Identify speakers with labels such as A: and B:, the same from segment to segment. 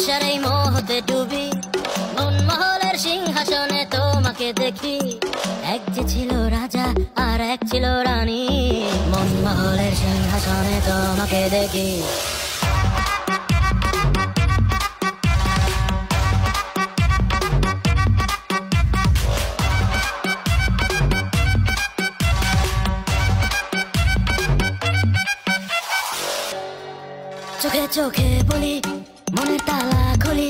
A: ভালোবাসার এই মোহতে ডুবি, মন মহলের সিংহাসনে তোমাকে দেখি। এক যে ছিল রাজা আর এক ছিল রানী, মন মহলের সিংহাসনে তোমাকে দেখি। চোখে চোখে বলি, মনের তালা খুলি,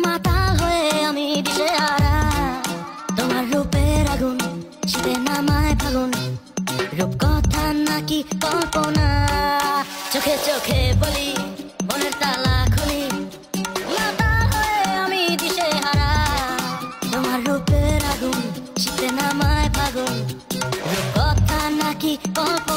A: মাতাল হয়ে আমি দিশেহারা। তোমার রূপের আগুন শীতে নামায় ফাগুন, রূপ কথা নাকি কল্পনা। চোখে চোখে বলি, মনের তালা খুলি, মাতাল হয়ে আমি দিশেহারা। তোমার রূপের আগুন শীতে নামায় ফাগুন, রূপ কথা নাকি কল্পনা।